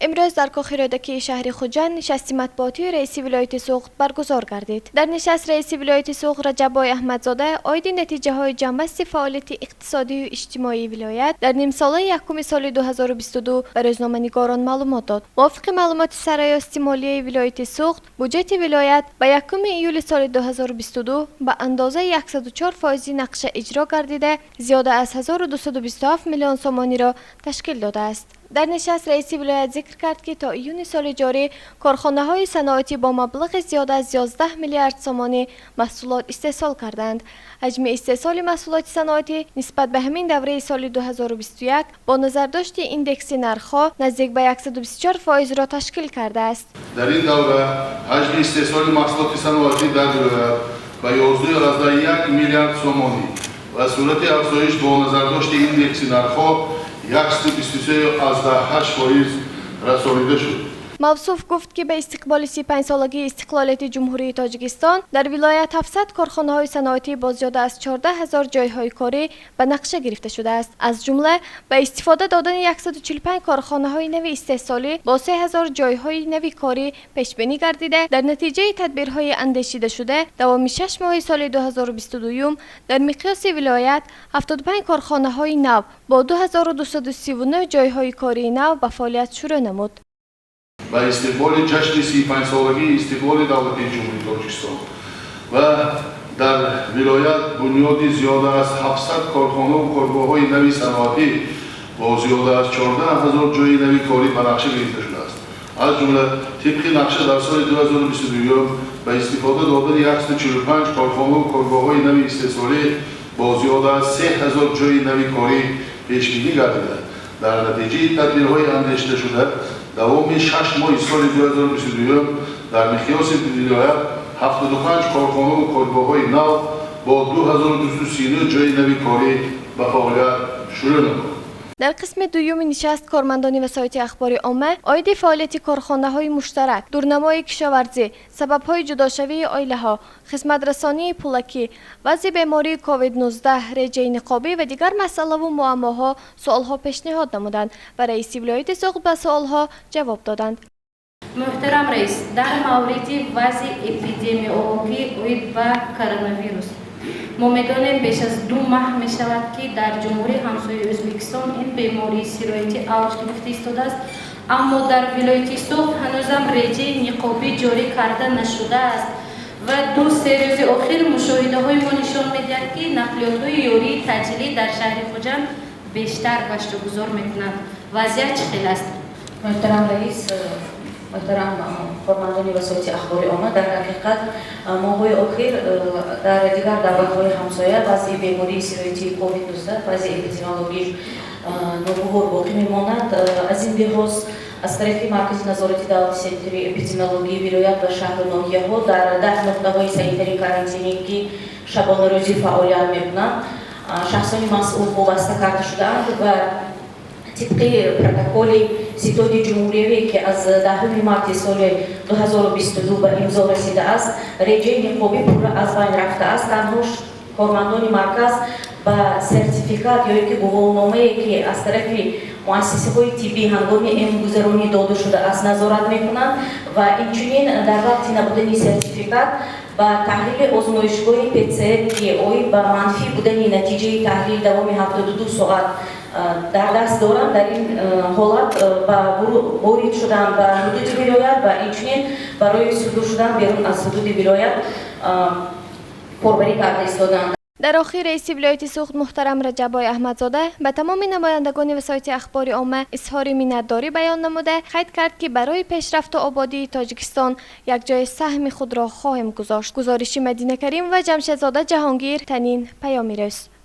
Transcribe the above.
امروز در کاخ رودکی شهر خوجند نشست مطبوعاتی رئیس ولایت سوخت برگزار گردید. در نشست رئیس ولایت سوخت رجب‌آقای احمدزاده عاید نتیجه های جنبست فعالیت اقتصادی و اجتماعی ولایت در نیم ساله یکم سال 2022 به روزنامه‌نگاران معلومات داد. موافق معلومات سرایاستی مالیه ولایت سوخت، بودجت ولایت به یکم ایول سال 2022 به اندازه 104% نقشه اجرا گردیده، زیاده از 1227 میلیون سومانی را تشکیل داده است. در نشست رئیس ولایت ذکر کرد که تا ایون سال جاری کارخانه‌های صنعتی با مبلغ زیاد از 11 میلیارد سومانی محصولات استحصال کردند. حجم استحصال محصولات صنعتی نسبت به همین دوره سال 2021 با نظرداشت ایندکس نرخ‌ها نزدیک به 124% را تشکیل کرده است. در این دوره حجم استحصال محصولات صنعتی در ولایت به 11.1 میلیارد سومانی و صورت افزایش با نظرداشت ایندکس نرخ‌ها 123.8% رسانیده شد. موصوف گفت که به استقبال 35 سالگی استقلالیت جمهوری تاجیکستان در ولایت 700 کارخانه‌های صنعتی با زیاده از 14,000 جایهای کاری به نقشه گرفته شده است. از جمله به استفاده دادن 145 کارخانه‌های نوی استحصالی با 3,000 جایهای نوی کاری پیش بینی گردیده. در نتیجه تدبیرهای اندیشیده شده دوام 6 ماه سال 2022 در مقیاس ولایت 75 کارخانه‌های نو با 2239 جایهای کاری نو به فعالیت شروع نمود. و استقبال جشن 35 سالگی استقلال دولت جمهوری تاجیکستان و در ولایت بنیاد زیاده از 700 کارخانه و کارگاه‌های نوی صنعتی با زیاده از 14,000 جای نوی کاری به نقشه گرفته شده است. از جمله طبق نقشه در سال 2022 به استفاده دادن 145 کارخانه و کارگاه‌های نوی استحصالی با زیاده از 3,000 جای نوی کاری پیش بینی گردیده. در نتیجه تدبیرهای اندیشیده شده دوام 6 ماه سال 2022 در مقیاس ولایت 75 کارخانه و کارگاه‌های نو با 2239 جای نوی کاری به فعالیت شروع نمود. در قسم دوم نشست کارمندان وسایط اخبار عامه عاید فعالیت کارخانه‌های مشترک، دورنمای کشاورزی، سبب‌های جداشوی عائله‌ها، خدمت رسانی پولکی، وضع بیماری کووید 19، رجه نقابی و دیگر مسائل و معماها سوال‌ها پیشنهاد نمودند و رئیس ولایت سوخت به سوال‌ها جواب دادند. محترم رئیس، در مورد وضع اپیدمیولوژی عاید به کرونا ما می‌دانیم بیش از 2 ماه می شود که در جمهوری همسایه ازبکستان این بیماری سرایتی اوج گرفته ایستاده است، اما در ولایت سوخت هنوزم رژه نقابی جاری کرده نشده است و 2-3 روز اخیر مشاهده های ما نشان می‌دهد که نقلیات های یوری تجلی در شهر خوجند بیشتر گشت و گذار می‌کنند. وضعیت چه است؟ محترم رئیس، محترم فرماندهان وسایط اخبار عامه، در حقیقت ماه‌های اخیر در دیگر دولت‌های همسایه وضع بیماری سرایتی کووید 19 وضع اپیدمیولوژی نوبهار باقی میماند. از این لحاظ از طرف مرکز نظارتی دولت سنتری اپیدمیولوژی ولایت و شهر و ناحیه‌ها در 10 نقطه‌های سانیتری کارانتینی که شبانه روزی فعالیت می‌کنند شخصانی مسئول وابسته کرده شده‌اند و طبق پروتکل ستاد جمهوری که از 10 مارس سال 2022 به امضا رسیده است، رژه نقابی پورا از بین رفته است. تنها کارمندان مرکز با سرتیفیکات یا که گواهینامه‌ای که از طرف مؤسسه‌های طبی هنگام امگذرانی داده شده است نظارت می‌کنند و اینچنین در وقت نبودن سرتیفیکات با تحلیل آزمایشگاهی PCR که با منفی بودن نتیجه تحلیل دوام 72 ساعت در دست دارند، در این حالت با وارد شدن به حدود ولایت و اینچنین برای صدور شدن بیرون از حدود ولایت پربری کرده ایستادند. در آخر رئیس ولایت سوخت محترم رجب‌آقای احمدزاده به تمام نمایندگان وسایط اخبار عامه اظهار منتداری بیان نموده قید کرد که برای پیشرفت و آبادی تاجیکستان یک جای سهم خود را خواهیم گذاشت. گزارش مدینه کریم و جمشیدزاده جهانگیر، تنین پیام روز.